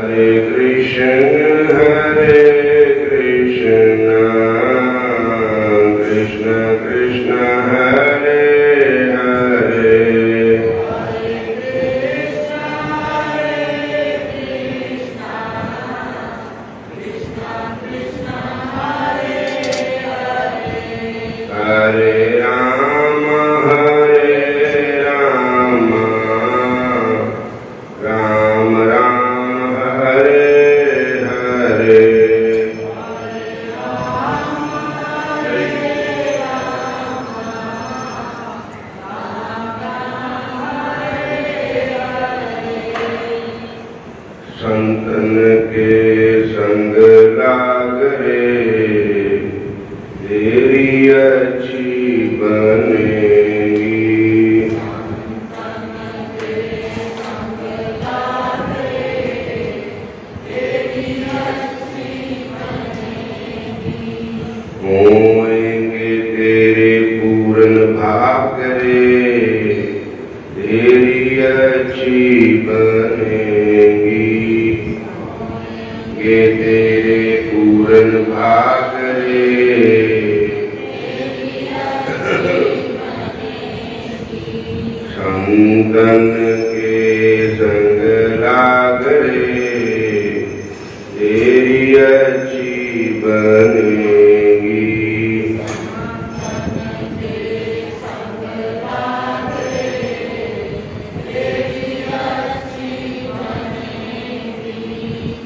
हरे कृष्ण कृष्ण कृष्ण हरे हरे हरे राम राम राम हरे हरे। संतन के संग लाग रे तेरी अच्छी बनेगी। होएंगे तेरे पूर्ण भाग रे तेरी अच्छी बनेगी। ये तेरे पूर्ण भाग रे संतन के संग लाग रे तेरी अच्छी बनेगी।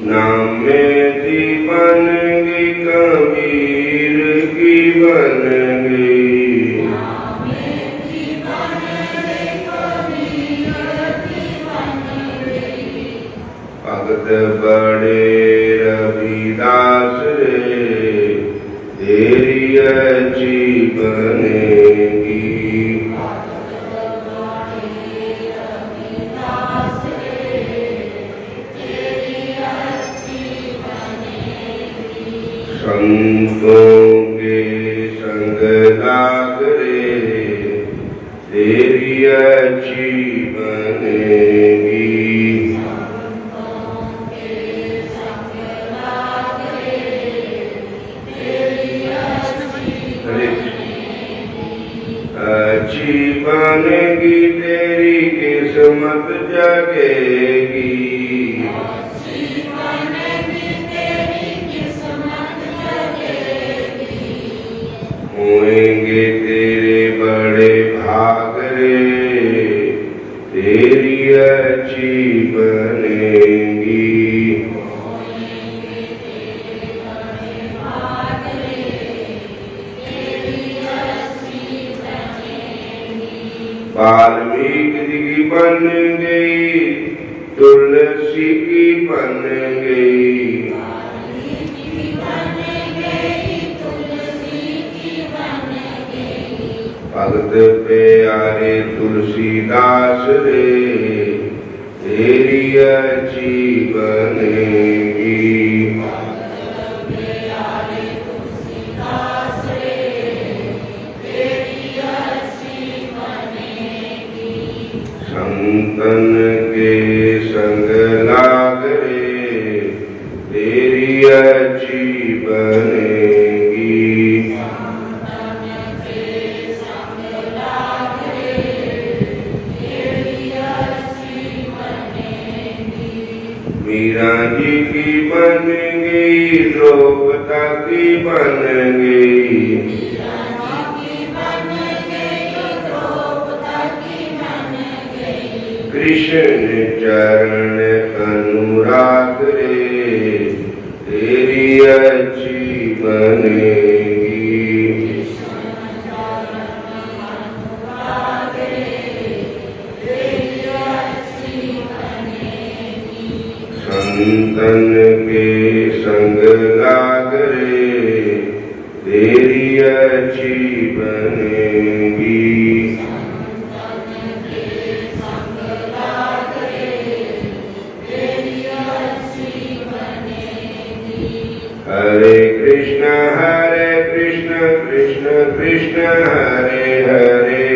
नाम में दी बन गई कबीर की बन गई। भगत बड़े रविदास रे तेरी अच्छी बनेगी। संतों के संग लाग रे तेरी अच्छी बनेगी। अच्छी बनेगी तेरी किस्मत जगेगी। होएंगे तेरे बड़े भाग रे तेरी अच्छी बनेगी। वाल्मीकि की बन गई तुलसी की बन गई। भगत प्यारे तुलसीदास रे तेरी अच्छी बनेगी। संतन के संग लाग रे तेरी अच्छी बनेगी। मीरा जी की बन गई द्रौपदी की बन गई। कृष्ण चरण अनुराग रे तेरी अच्छी बनेगी। संतन के संग लाग रे तेरी अच्छी बनेगी। हरे कृष्ण कृष्ण कृष्ण हरे हरे।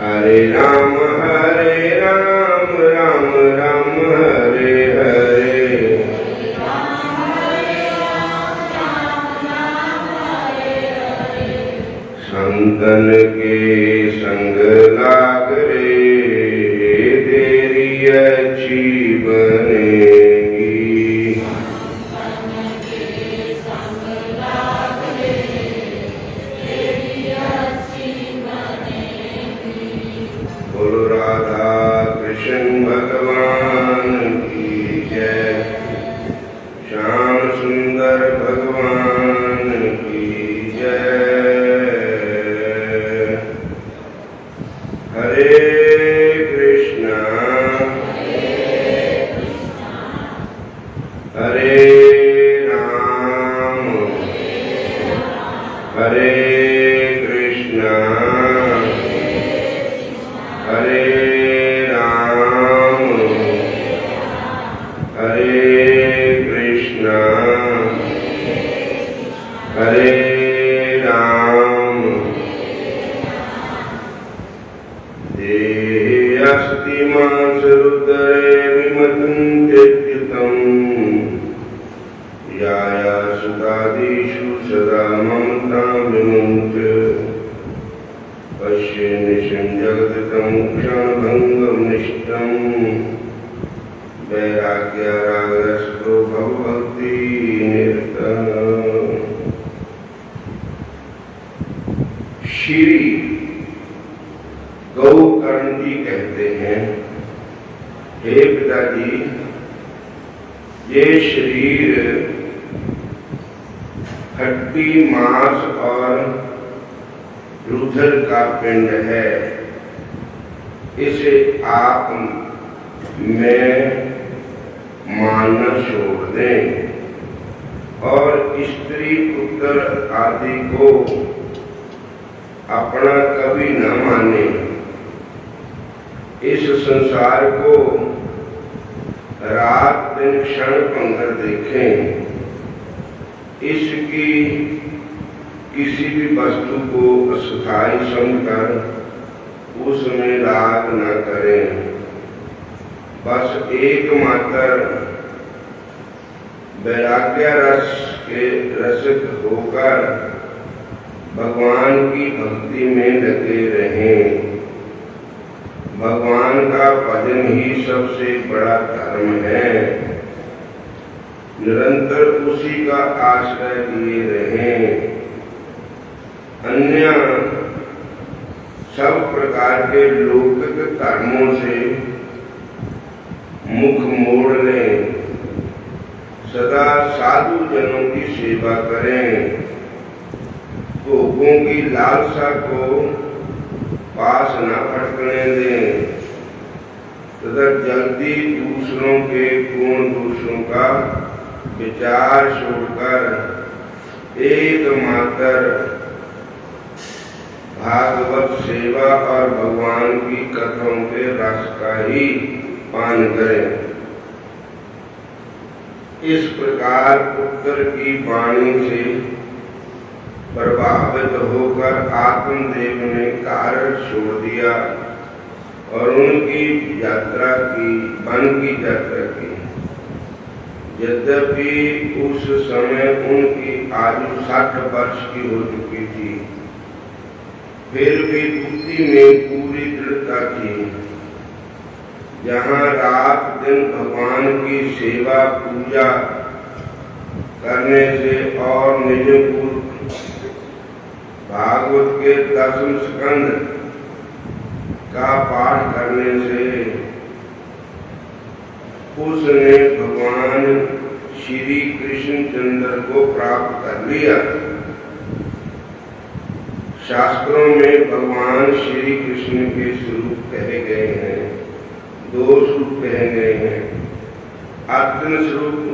हरे हरे राम राम राम हरे हरे। संतन के संग लाग रे तेरी अच्छी बनेगी। बोलो राधा कृष्ण भगवान की जय। श्याम सुंदर भगवान की जय। हरे कृष्णा हरे राम हरे कृष्णा हरे राम हरे कृष्णा हरे राम। अस्ति मासरुदरे विमतं याया सुतादिषु सदा ममता विमुञ्च पश्ये निशं जगतं क्षणभङ्गं निष्ठं वैराग्यरागरस्तो भवभक्ति निरतः। श्री गौकर्ण जी कहते हैं, हे पिताजी, ये शरीर हड्डी मांस और रुधिर का पिंड है। इसे आप में मानना छोड़ दें और स्त्री पुत्र आदि को अपना कभी न माने। इस संसार को रात दिन क्षण भंगर देखें। इसकी किसी भी वस्तु को अस्थायी समझकर उसमें राग न करें। बस एकमात्र वैराग्य रस के रसिक होकर भगवान की भक्ति में लगे रहें। भगवान का भजन ही सबसे बड़ा धर्म है। निरंतर उसी का आश्रय लिए रहें। अन्य सब प्रकार के लौकिक कर्मों से मुख मोड़ लें। सदा साधु जनों की सेवा करें। भोगों की लालसा को पास न भटकने दें तथा जल्दी दूसरों के गुण दोषों का विचार छोड़कर एकमात्र भागवत सेवा और भगवान की कथाओं के रस का ही पान करें। इस प्रकार उत्तर की वाणी से प्रभावित होकर आत्मदेव ने कारण छोड़ दिया और उनकी यात्रा की, वन की यात्रा की। यद्यपि उस समय उनकी आयु 60 वर्ष की हो चुकी थी, फिर भी बुद्धि में पूरी दृढ़ता थी। जहाँ रात दिन भगवान की सेवा पूजा करने से और निज भागवत के 10वें स्कंद का पाठ करने से उसने भगवान श्री कृष्णचंद्र को प्राप्त कर लिया। शास्त्रों में भगवान श्री कृष्ण के स्वरूप कहे गए हैं। 2 स्वरूप कहे गए हैं। अर्जुन स्वरूप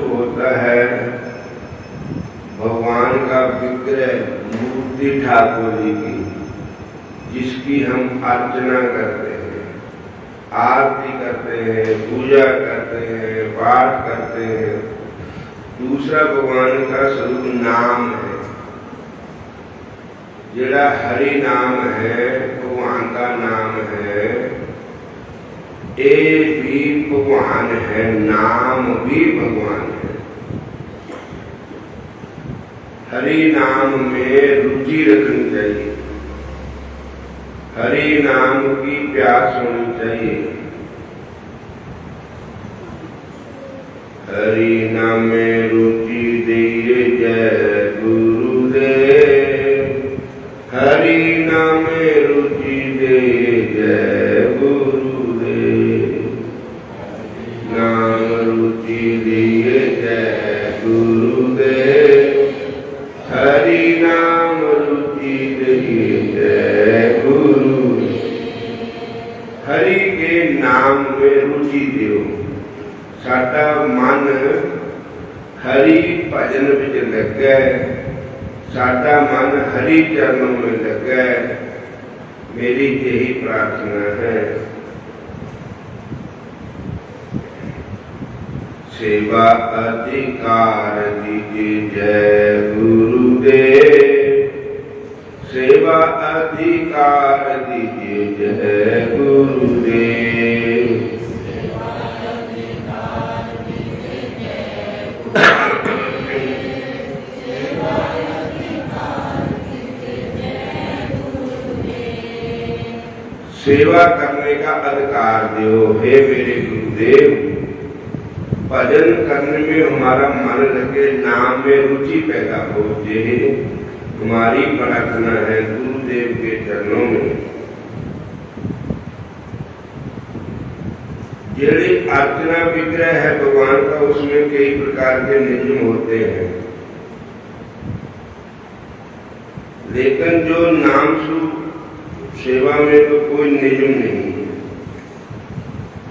होता है भगवान का विग्रह, मूर्ति ठाकुर जी की, जिसकी हम अर्चना करते हैं, आरती करते हैं, पूजा करते हैं, पाठ करते हैं। दूसरा भगवान का स्वरूप नाम है। जिहड़ा हरि नाम है, भगवान का नाम है, ये भी भगवान है, नाम भी भगवान है। हरि नाम में रुचि रखनी चाहिए, हरि नाम की प्यास होनी चाहिए। हरि नाम में रुचि दिए जय गुरुदेव, हरि नाम में रुचि दिए जय गुरुदेव, नाम रुचि दिए जय गुरुदेव, हरि नाम रुचि दिए जय गुरुदेव। हरि के नाम में रुचि दियो, साडा मन हरि भजन विच लगे, साडा मन हरि चरणों में लगे, मेरी यही प्रार्थना है। सेवा अधिकार दीजिए जय गुरुदेव, सेवा अधिकार दीजिए जय गुरुदेव, सेवा करने का अधिकार दो हे मेरे गुरुदेव। भजन करने में हमारा मन लगे, नाम में रुचि पैदा हो, ये हमारी प्रार्थना है गुरुदेव के चरणों में। जेड़ी अर्चना विग्रह है भगवान का, उसमें कई प्रकार के नियम होते हैं, लेकिन जो नाम स्वरूप सेवा में तो कोई नियम नहीं है।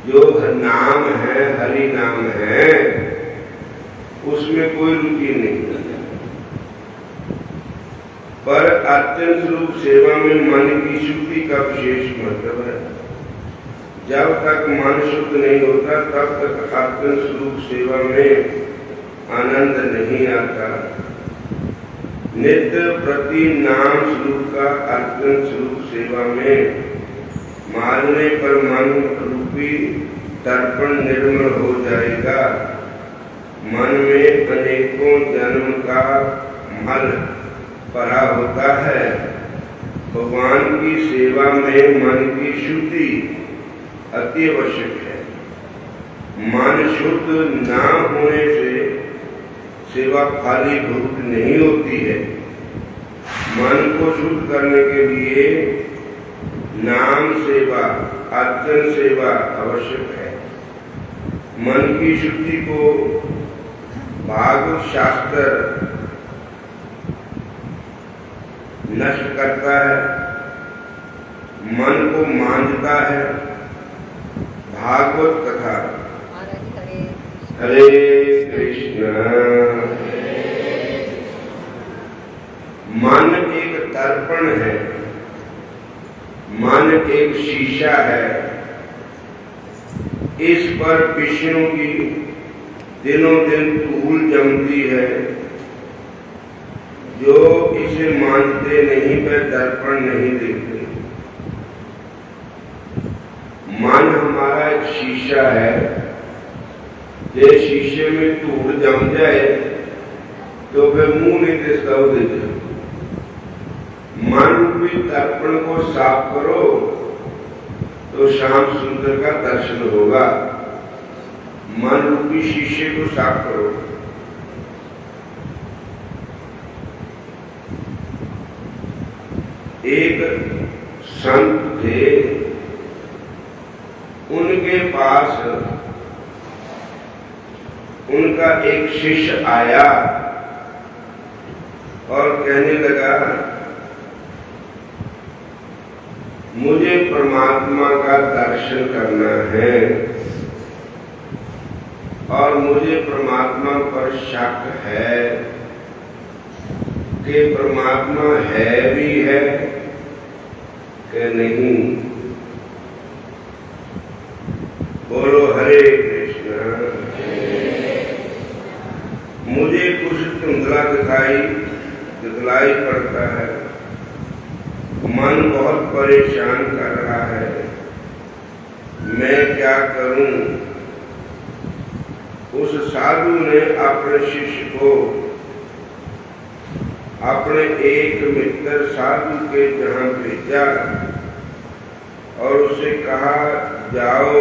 जो नाम है, हरि नाम है, उसमें कोई रुचि नहीं है। पर अर्चन स्वरूप सेवा में मन की शुद्धि का विशेष महत्व है। जब तक मन शुद्ध नहीं होता तब तक अर्चन स्वरूप सेवा में आनंद नहीं आता। नित्य प्रति नाम स्वरूप का अर्चन स्वरूप सेवा में मारने पर मन रूपी दर्पण निर्मल हो जाएगा। मन में अनेकों जन्म का मल भरा होता है। भगवान की सेवा में मन की शुद्धि अति आवश्यक है। मन शुद्ध ना होने से सेवा खाली भूत नहीं होती है। मन को शुद्ध करने के लिए नाम सेवा, अर्चन सेवा आवश्यक है। मन की शुद्धि को भागवत शास्त्र नष्ट करता है, मन को मांझता है। भागवत कथा हरे कृष्ण। मन एक दर्पण है, मन एक शीशा है। इस पर विष्णु की दिनों दिन धूल जमती है। जो इसे मानते नहीं वे दर्पण नहीं देखते। मन हमारा एक शीशा है। ये शीशे में धूल जम जाए तो फिर मुंह नहीं दिखता हो देते। मन रूपी दर्पण को साफ करो तो श्याम सुंदर का दर्शन होगा। मन रूपी शीशे को साफ करो। एक संत थे, उनके पास उनका एक शिष्य आया और कहने लगा, मुझे परमात्मा का दर्शन करना है और मुझे परमात्मा पर शक है कि परमात्मा है भी है कि नहीं। बोलो हरे कृष्ण। मुझे कुछ धुंधला दिखलाई पड़ता है मन बहुत परेशान कर रहा है, मैं क्या करूं। उस साधु ने अपने शिष्य को अपने एक मित्र साधु के जहां भेजा और उसे कहा, जाओ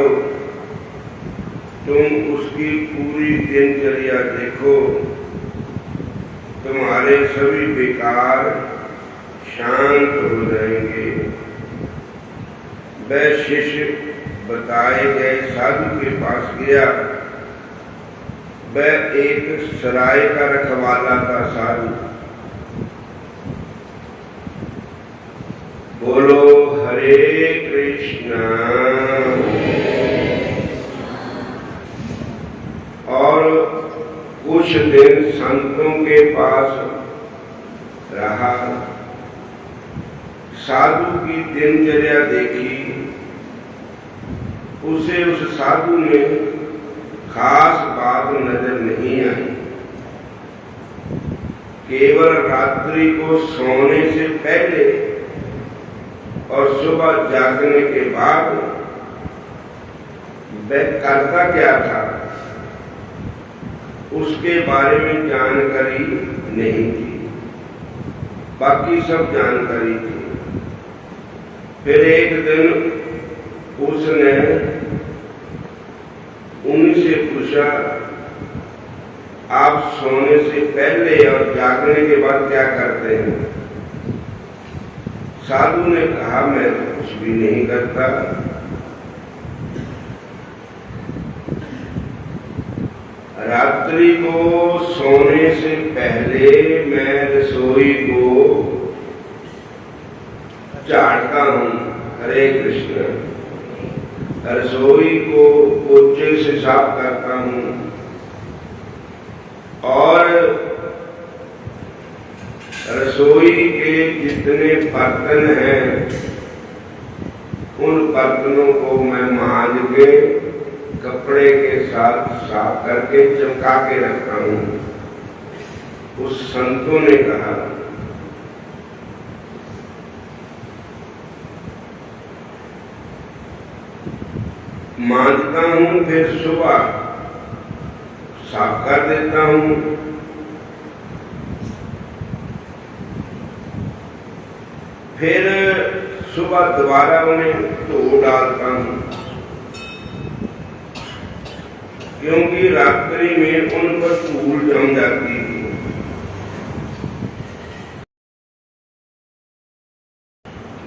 तुम उसकी पूरी दिनचर्या देखो, तुम्हारे सभी विकार शांत हो जाएंगे। वह शिष्य बताए गए साधु के पास गया। वह एक सराय का रखवाला था साधु। बोलो हरे कृष्णा। और कुछ दिन संतों के पास रहा। साधु की दिनचर्या देखी। उसे उस साधु में खास बात नजर नहीं आई। केवल रात्रि को सोने से पहले और सुबह जागने के बाद वह करता क्या था उसके बारे में जानकारी नहीं थी, बाकी सब जानकारी थी। फिर एक दिन उसने उनसे पूछा, आप सोने से पहले और जागने के बाद क्या करते हैं? साधु ने कहा, मैं कुछ भी नहीं करता। रात्रि को सोने से पहले मैं रसोई को झाड़ता हूँ। हरे कृष्ण। रसोई को पोछे से साफ करता हूँ और रसोई के जितने बर्तन हैं उन बर्तनों को मैं मांज के कपड़े के साथ साफ करके चमका के रखता हूँ। उस संतों ने कहा, मांजता हूँ फिर सुबह साफ कर देता हूँ। फिर सुबह दोबारा उन्हें धो डालता हूँ, क्योंकि रात्रि में उन पर धूल जम जाती थी।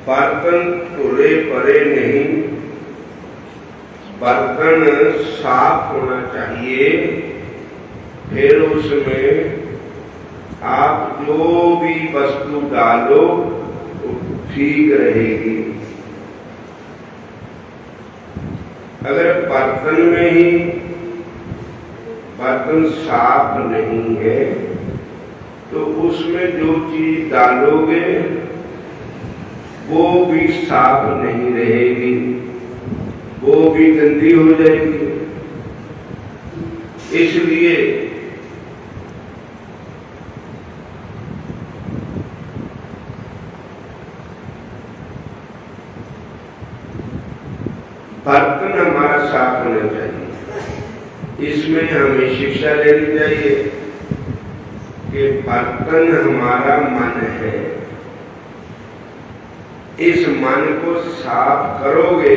बर्तन धुले पड़े नहीं, बर्तन साफ होना चाहिए। फिर उसमें आप जो भी वस्तु डालो वो ठीक रहेगी। अगर बर्तन में ही बर्तन साफ नहीं है तो उसमें जो चीज डालोगे वो भी साफ नहीं रहेगी, वो भी गंदी हो जाएगी। इसलिए बर्तन हमारा साफ होना चाहिए। इसमें हमें शिक्षा लेनी चाहिए कि बर्तन हमारा मन है। इस मन को साफ करोगे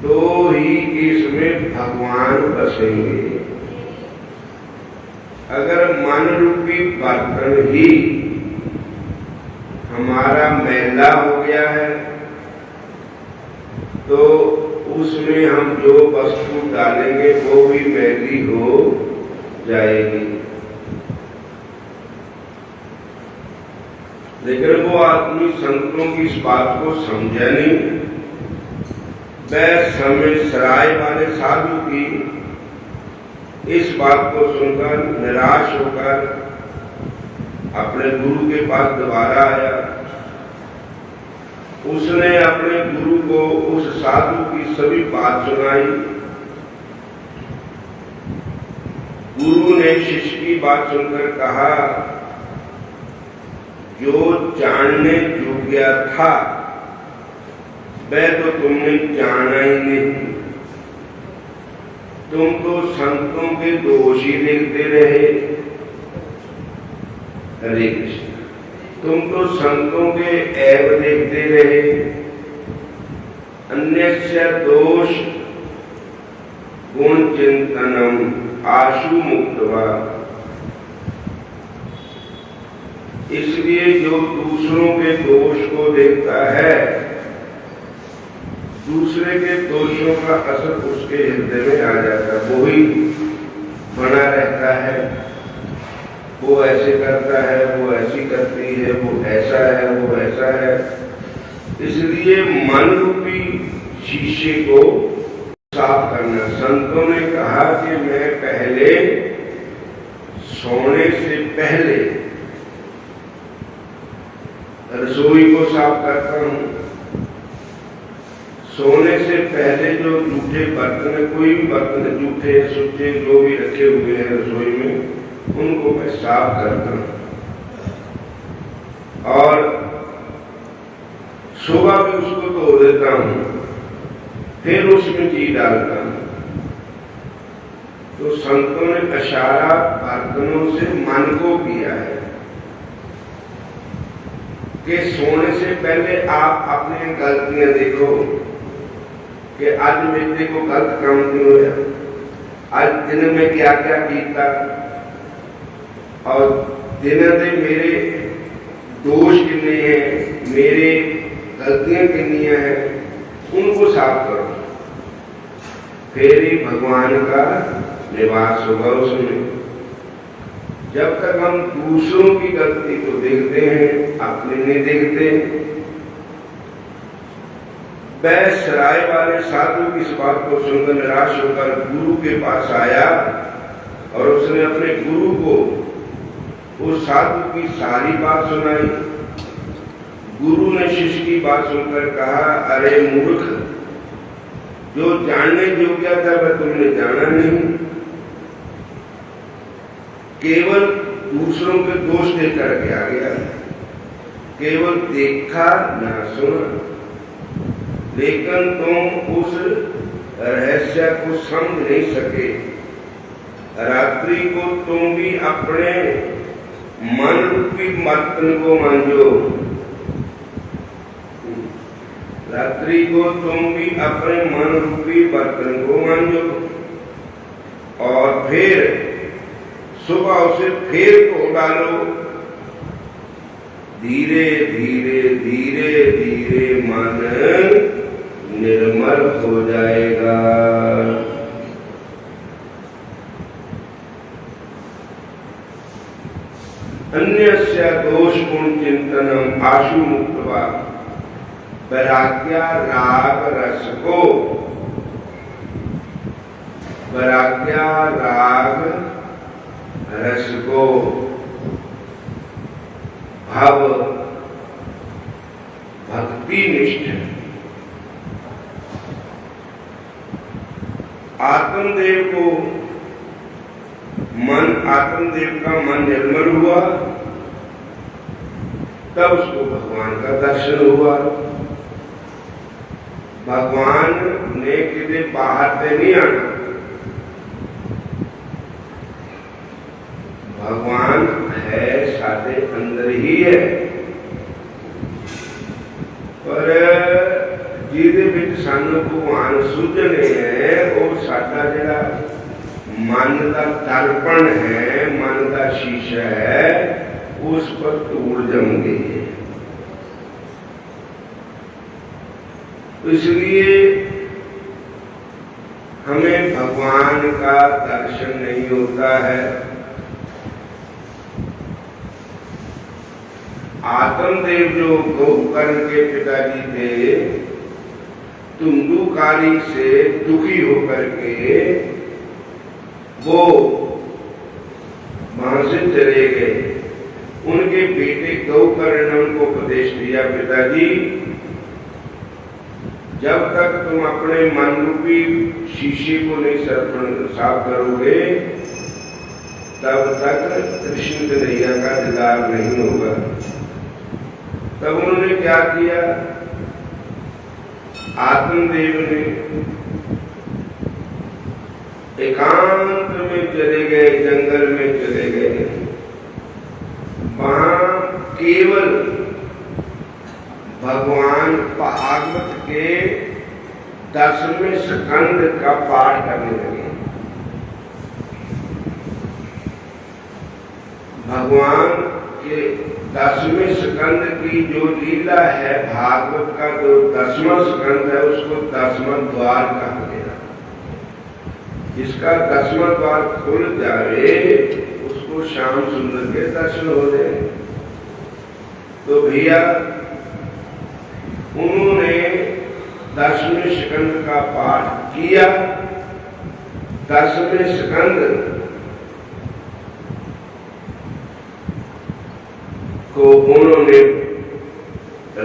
तो ही इसमें भगवान बसेंगे। अगर मन रूपी बर्तन ही हमारा मैला हो गया है तो उसमें हम जो वस्तु डालेंगे वो भी मैली हो जाएगी। लेकिन वो आदमी संतों की इस बात को समझा नहीं। वह समय सराय वाले साधु की इस बात को सुनकर निराश होकर अपने गुरु के पास दोबारा आया। उसने अपने गुरु को उस साधु की सभी बात सुनाई। गुरु ने शिष्य की बात सुनकर कहा, जो जानने योग्य था वह तो तुमने जाना ही नहीं। तुम तो संतों के दोष ही देखते रहे। हरे कृष्ण। तुम तो संतों के ऐब देखते रहे। अन्यस्य दोष गुण चिंतनम आशु मुक्तवा। इसलिए जो दूसरों के दोष को देखता है, दूसरे के दोषों का असर उसके हृदय में आ जाता है, वो ही बना रहता है। वो ऐसे करता है, वो ऐसी करती है, वो ऐसा है, वो ऐसा है। इसलिए मन रूपी शीशे को साफ करना। संतों ने कहा कि मैं पहले सोने से पहले रसोई को साफ करता हूं। सोने से पहले जो जूठे बर्तन, कोई भी बर्तन जूठे सूखे जो भी रखे हुए हैं रसोई में, उनको मैं साफ करता हूं। और सुबह भी उसको धो देता हूं, फिर उसमें घी डालता हूं। तो संतों ने इशारा बर्तनों से मन को किया है कि सोने से पहले आप अपनी गलतियां देखो कि आज मेरे को गलत काम क्यों है, आज दिन में क्या क्या कीता, और दिन में मेरे दोष कितने हैं, मेरे गलतियां कितनी हैं, उनको साफ करो। फिर ही भगवान का निवास होगा उसमें। जब तक हम दूसरों की गलती को देखते हैं, अपने नहीं देखते। वह सराय वाले साधु की इस बात को सुनकर निराश होकर गुरु के पास आया और उसने अपने गुरु को उस साधु की सारी बात सुनाई। गुरु ने शिष्य की बात सुनकर कहा, अरे मूर्ख, जो जानने योग्य था वह तुमने जाना नहीं, केवल दूसरों के दोष देख करके आ गया, केवल देखा ना सुना। लेकिन तुम उस रहस्य को समझ नहीं सके। रात्रि को तुम भी अपने मन रूपी बर्तन को मांझो। रात्रि को तुम भी अपने मन रूपी बर्तन को मांझो और फिर सुबह उसे फिर धो डालो। धीरे धीरे धीरे धीरे मन निर्मल हो जाएगा। अन्यस्य दोष गुण चिंतनम आशु मुक्तवा। वैराग्य राग रस को, वैराग्य राग रस को भाव भक्ति निष्ठ आत्मदेव को मन, आत्मदेव का मन निर्मल हुआ, तब उसको भगवान का दर्शन हुआ। भगवान ने किसी बाहर से नहीं आना, भगवान है साथे अंदर ही है। पर जिहदे विच सानू भगवान सुझने है, और साडा जिहड़ा मन का दर्पण है, मन का शीशा है, उस पर धूल जम गई है। इसलिए हमें भगवान का दर्शन नहीं होता है। आत्मदेव जो गोकर्ण के पिताजी थे, धुंधुकारी से दुखी होकर के वो वहां से चले गए। उनके बेटे गोकर्ण ने उनको उपदेश दिया, पिताजी जब तक तुम अपने मन रूपी शीशे को नहीं साफ करोगे, तब तक कृष्ण कन्हैया का दीदार नहीं होगा। तब उन्होंने क्या किया, आत्मदेव ने एकांत में चले गए, जंगल में चले गए। वहां केवल भगवान भागवत के 10वें स्कंद का पाठ करने लगे। भगवान के 10वें स्कंद की जो लीला है, भागवत का जो 10वां स्कंद है, उसको 10वां द्वार कहा गया। जिसका 10वां द्वार खुल जाए उसको श्याम सुंदर के दर्शन हो जाए। तो भैया उन्होंने 10वें स्कंद का पाठ किया। 10वें स्कंद को उन्होंने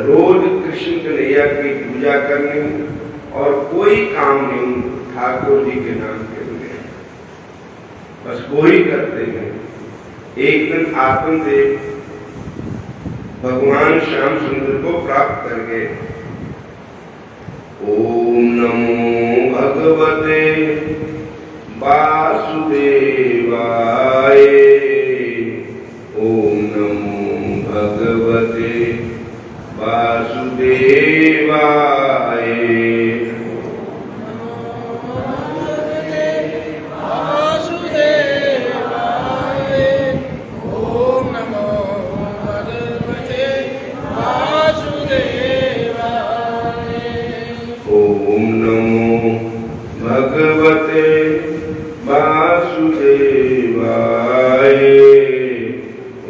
रोज कृष्ण कन्हैया की पूजा करनी और कोई काम नहीं ठाकुर जी के नाम के लिए, बस वही करते हैं। एक दिन आत्मदेव भगवान श्याम सुंदर को प्राप्त कर गए। ओम नमो भगवते वासुदेवाय, ओम नमो भगवते वासुदेवाय, भगवते वासुदेवाय, ओम नमो भगवते वासुदेवाय, ओम नमो भगवते वासुदेवाय,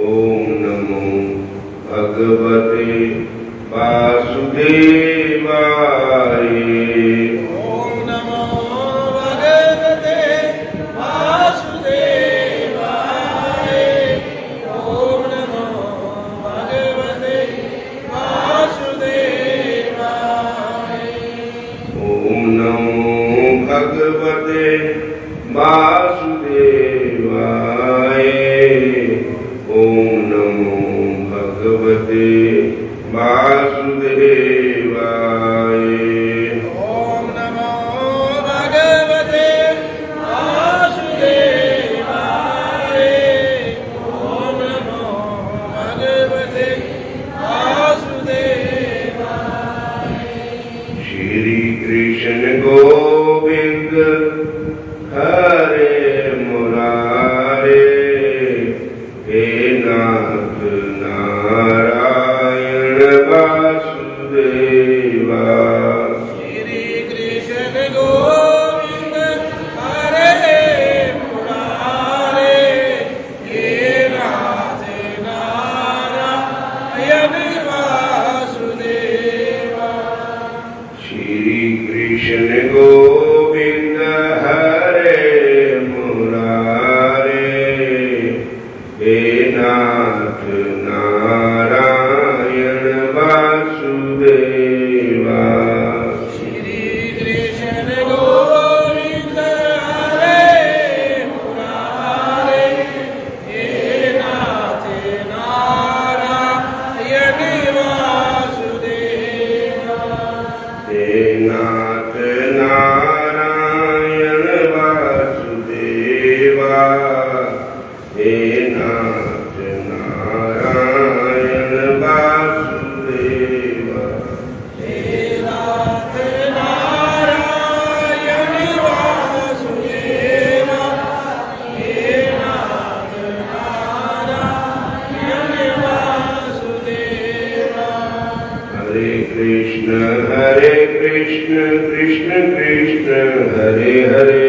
ओम नमो भगवते वासुदेवाय, ओम नमो भगवते वासुदेवाय, ओम नमो भगवते वासुदेवाय, ओम नमो भगवते वासुदेवाय, ओम नमो भगवते वासुदेवाय। श्री कृष्ण गोविंद हरे मुरारे, हे नाथ नारायण वासुदेवा। श्री कृष्ण गोविंद हरे मुरारे, हे नाथ नारायण वासुदेवा। श्री कृष्ण गोविंद हरे मुरारे, हे नाथ नारायण वासुदेवा। श्री कृष्ण गोविंद हरे मुरारे, हे नाथ नारायण वासुदेवा, हे नाथ नारायण वासुदेवा, हे नाथ नारायण वासुदेवा, हे नाथ नारायण वासुदेवा, हे नाथ नारायण वासुदेवा। हरे कृष्ण कृष्ण कृष्ण हरे हरे,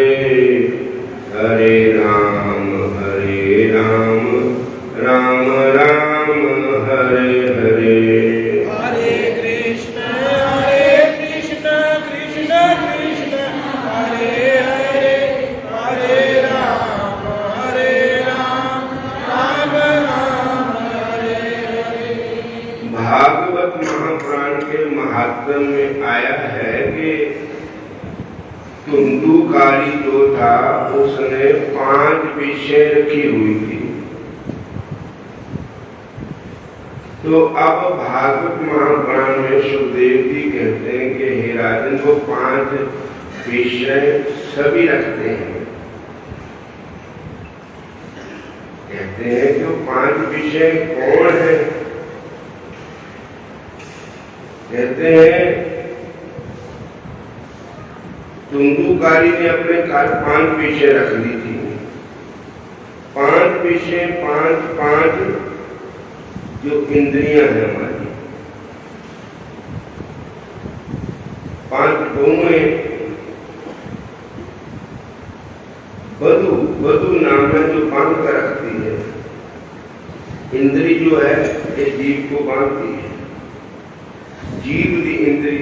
हरे राम राम राम हरे हरे, हरे कृष्ण कृष्ण कृष्ण हरे हरे, हरे राम राम राम हरे हरे। भागवत महापुराण के महात्म्य में आया है कि धुंधुकारी जो था उसने 5 विषय रखी हुई थी। तो अब भागवत महापुराण में सुखदेव जी कहते हैं कि हे राजन, वो 5 विषय सभी रखते हैं। कहते हैं कि 5 विषय कौन है? कहते हैं तुंदुकारी ने अपने 5 विषय रख ली थी। 5 विषय 5 जो इंद्रियां हैं हमारी, 5 गौएं, वधु नाम है जो बांध कर रखती है। इंद्री जो है ये जीव को बांधती है। जीव दी इंद्री,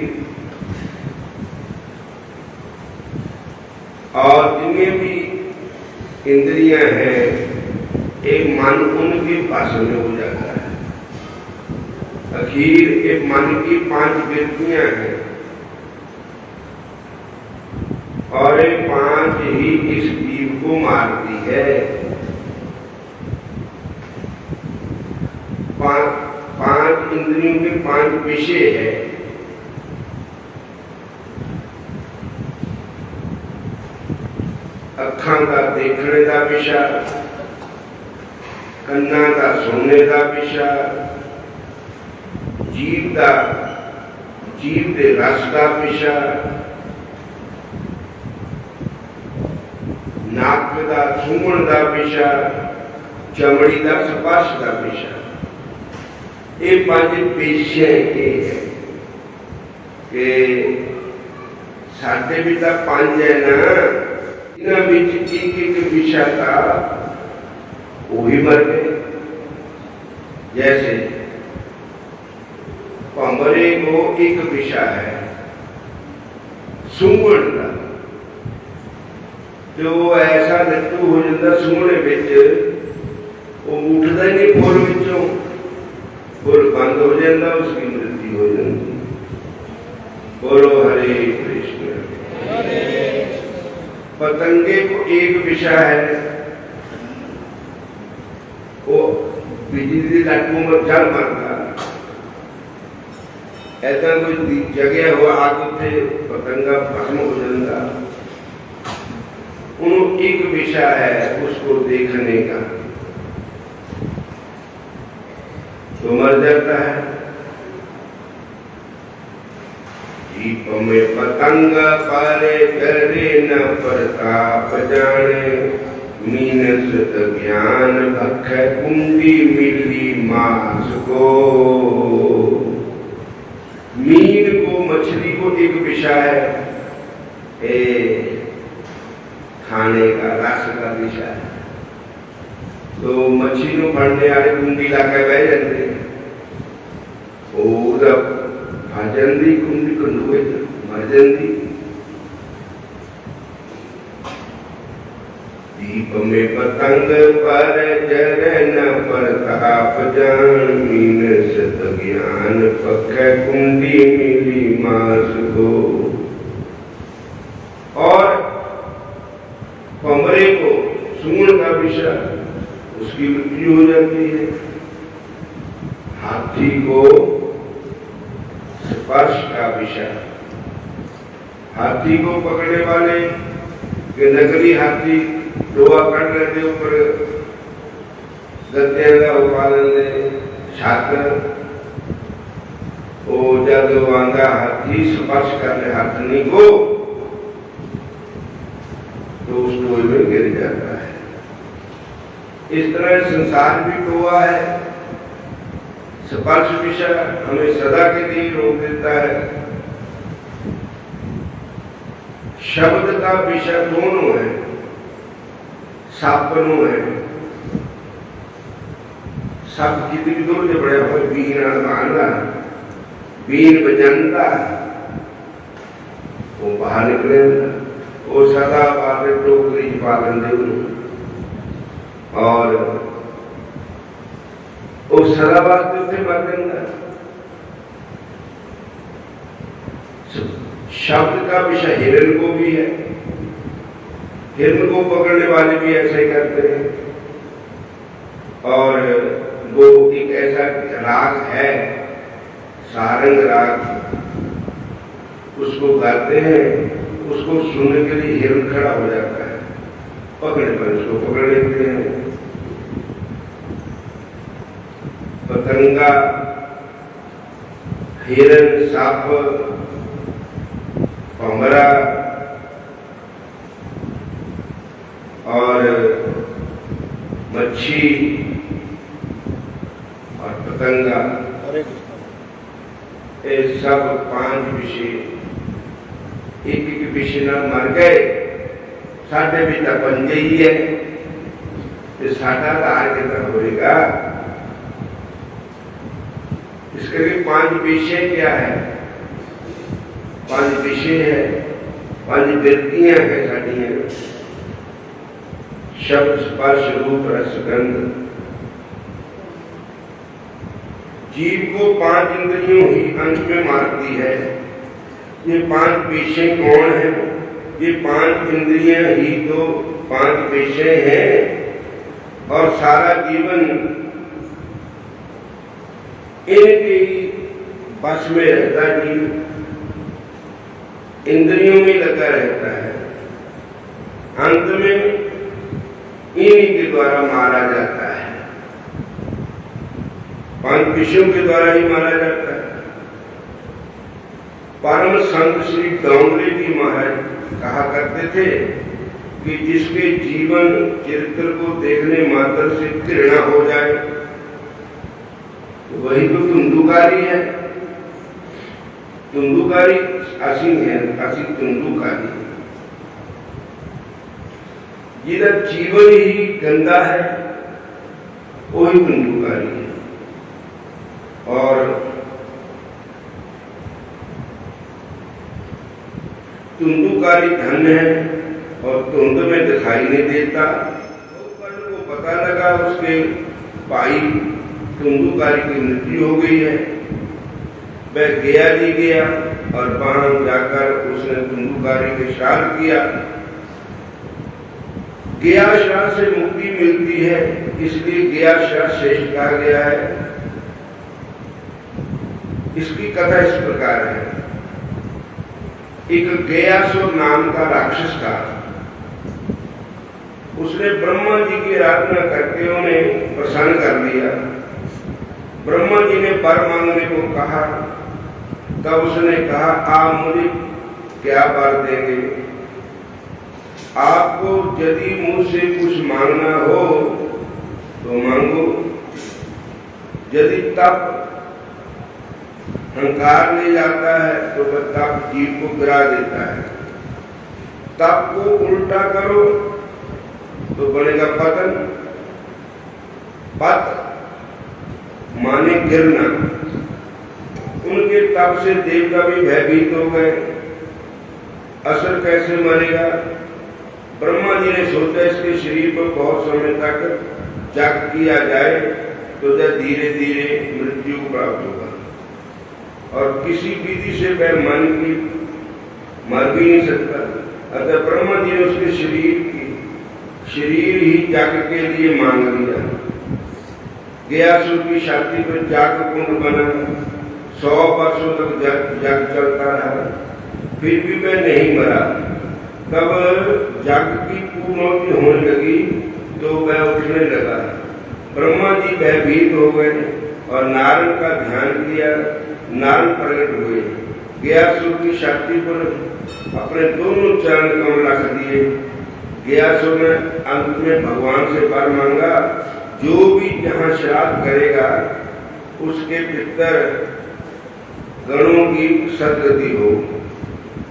और जिनमें भी इंद्रियां हैं एक मन उनके पास में हो जाता है। आखिर एक मन की 5 वृत्तियां हैं और ये 5 ही इस जीव को मारती है। 5 इंद्रियों के 5 विषय है। अखां का देखने का विषय, कन्ना का सुनने का विषय, जीव के रस का विषय, नाक का सूंघण का विषय, चमड़ी का स्पर्श का विषय। ये 5 विषय के साढ़े भी 5 है ना, इन्हें बीच एक विषय था वो ही मर गए। जैसे पंबरे को एक विषय है सूंघण का, जो ऐसा लट्टू हो जाता सूंघने बिच, वो उठता ही नहीं फुल विचों, फुल बंद हो जाता, उसकी मृत्यु हो जाती। बोलो हरे कृष्ण। पतंगे को एक विषय है, वो बिजली लट्टू में जल मारता। ऐसा कोई जगह हो आग उठे, पतंगा भस्म हो जाता। उन एक विषय है उसको देखने का, तो मर जाता है। दीप में पतंग पारे करे न प्रताप जाने, मीन सत ज्ञान भख कुंडी मिली मास को। मीन को, मछली को एक विषय है खाने का, रस का विषय है। तो मछली को फड़ने वाले कुंडी लाके बह जाते, भजंदी कुंडी कंडुए मर जाती। दीप में पतंग पर जरे न प्रताप जान, मीन सत ज्ञान पख कुंडी मिली मास को। और कमरे को सूंघण का विषय, उसकी मृत्यु हो जाती है। हाथी को स्पर्श का विषय, हाथी को पकड़ने वाले के नकली हाथी लोहा कर लेते ऊपर गद्दे का उपालन दे छात्र, वो जब आंधा हाथी स्पर्श कर ले हाथनी को तो उस टोए में गिर जाता है। इस तरह संसार भी टोआ है। स्पर्श विषय हमें सदा के लिए रोक देता है। शब्द का विषय दोनों है, सापनो है। सब कितनी दूर से बड़े हो, बीन गाना, बीन बजंता, वो बाहर निकलेगा, वो सदा बात टोकरी पालन दे, और वो सदा बात से मर देगा। शब्द का विषय हिरण को भी है, हिरण को पकड़ने वाले भी ऐसे ही करते हैं। और वो एक ऐसा राग है, सारंग राग, उसको गाते हैं, उसको सुनने के लिए हिरण खड़ा हो जाता है, पकड़े पर उसको पकड़ लेते हैं। पतंगा, हिरण, सांप, भंवरा और मच्छी और पतंगा, ये सब 5 विषय एक एक विषय न मर गए, साढ़े भी तो पंजे ही है, तो साढ़ा आर के तरह होगा। इसके लिए 5 विषय क्या है? 5 विषय है, 5 वृत्तियां है साड़ियां, शब्द, स्पर्श, रूप, रस, गंध। जीव को 5 इंद्रियों ही अंश में मारती है। ये 5 विषय कौन है? ये 5 इंद्रियां ही तो 5 विषय हैं और सारा जीवन इनके बस में रहता है। जीव इंद्रियों में लगा रहता है, अंत में इन्हीं के द्वारा मारा जाता है, 5 विषयों के द्वारा ही मारा जाता है। परम संत श्री डोंगरे जी महाराज कहा करते थे कि जिसके जीवन चरित्र को देखने मात्र से घृणा हो जाए वही तो धुंधुकारी है। धुंधुकारी असीम है, असीम धुंधुकारी। जिसका जीवन ही गंदा है वही धुंधुकारी है। और धुंधुकारी धन है और धुंध में दिखाई नहीं देता। को पता लगा उसके भाई धुंधुकारी की मृत्यु हो गई है, वह गया जी गया और वहां जाकर उसने धुंधुकारी के श्राद्ध किया। गया श्राद्ध से मुक्ति मिलती है, इसलिए गया श्राद्ध श्रेष्ठ कहा गया है। इसकी कथा इस प्रकार है। एक गयासुर नाम का राक्षस था, उसने ब्रह्मा जी की आराधना करके उन्हें प्रसन्न कर दिया। ब्रह्मा जी ने वर मांगने को कहा, तब उसने कहा आप मुझे क्या वर देंगे? आपको यदि मुझसे कुछ मांगना हो तो मांगो। यदि तप अहंकार ले जाता है तो वह तप जीव को गिरा देता है। तप को उल्टा करो तो बनेगा पतन। पत माने गिरना। उनके तप से देवता भी भयभीत हो गए। असर कैसे मरेगा? ब्रह्मा जी ने सोचा इसके शरीर पर बहुत समय तक जग किया जाए तो जब धीरे धीरे मृत्यु प्राप्त होगा और किसी विधि से वह मन की मर भी नहीं सकता। अतः ब्रह्मा जी ने उसके शरीर ही जग के लिए मांग लिया। गयासुर की छाती पर जाग कुंड बना, 100 वर्षों तक जग चलता रहा, फिर भी वह नहीं मरा। तब जग की पूर्णोत्ति होने लगी तो वह उठने लगा। ब्रह्मा जी भयभीत हो गए और नारद का ध्यान किया। नारद प्रकट हुए, गयासुर की छाती पर अपने दोनों चरण कमल रख दिए। गयासुर ने अंत में भगवान से वर मांगा, जो भी जहाँ श्राद्ध करेगा उसके पितर गणों की सदगति हो।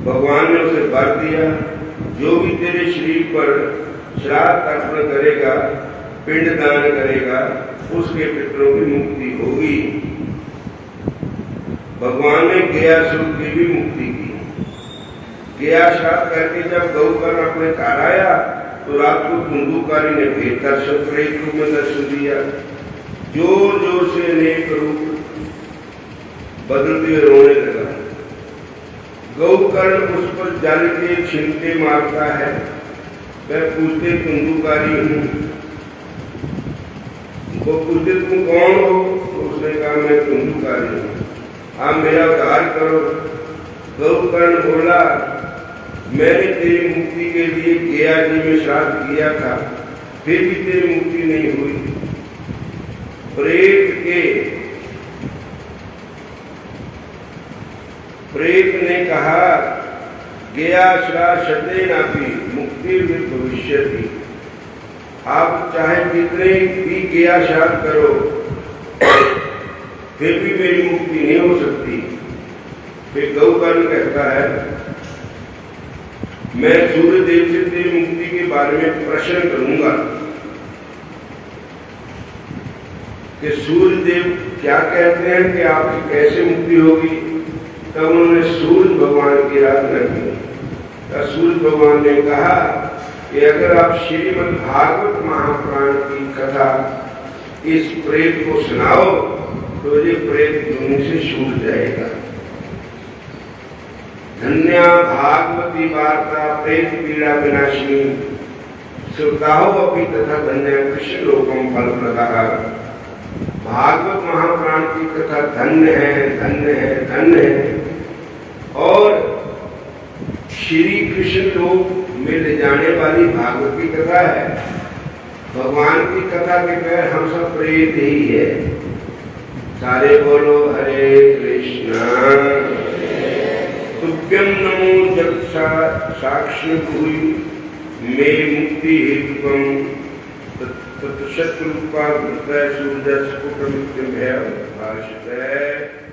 भगवान ने उसे वर दिया, जो भी तेरे शरीर पर श्राद्ध अर्पण करेगा, पिंडदान करेगा, उसके पितरों की मुक्ति होगी। भगवान ने गयासुर की भी मुक्ति की। गया श्राद्ध करके जब गौकर्ण अपने घर आया तो रात को धुंधुकारी ने फिर दर्शन प्रेत रूप में दर्शन दिया। जोर जोर से अनेक रूप बदलते हुए रोने लगा। गौकर्ण उस पर जल के छिलके मारता है। वह पूछते धुंधुकारी हूँ। वो पूछते तुम कौन हो? तो उसने कहा मैं कुंभकारी हूँ, आप मेरा उद्धार करो। गौकर्ण बोला मैंने तेरी मुक्ति के लिए गया जी में श्राद्ध किया था, फिर भी तेरी मुक्ति नहीं हुई। प्रेत ने कहा गया श्राद्धे नापी मुक्ति भविष्यति, आप चाहे कितने भी गया श्राद्ध करो फिर भी मेरी मुक्ति नहीं हो सकती। फिर गौकर्ण कहता है मैं सूर्यदेव से तेरी मुक्ति के बारे में प्रश्न करूंगा कि सूर्यदेव क्या कहते हैं कि आपकी कैसे मुक्ति होगी। तब उन्होंने सूर्य भगवान की आराधना की। तब सूर्य भगवान ने कहा कि अगर आप श्रीमद् भागवत महापुराण की कथा इस प्रेत को सुनाओ तो ये प्रेत दुनिया से छूट जाएगा। धन्या भागवती वार्ता प्रेत पीड़ा विनाशिनी, श्रोताहो अपि तथा धन्य कृष्ण लोकम फल प्रदाः। भागवत महापुराण की कथा धन्य है, धन्य है, धन्य है और श्री कृष्ण लोक में ले जाने वाली भागवत की कथा है। भगवान की कथा के बगैर हम सब प्रेत ही है। सारे बोलो हरे कृष्णा। तुभ्यं नमो जगत साक्षी भूमि मे मुक्ति हेतुकं तत्शत्रुपा सूर्य स्फुटमित्यभय भाषित।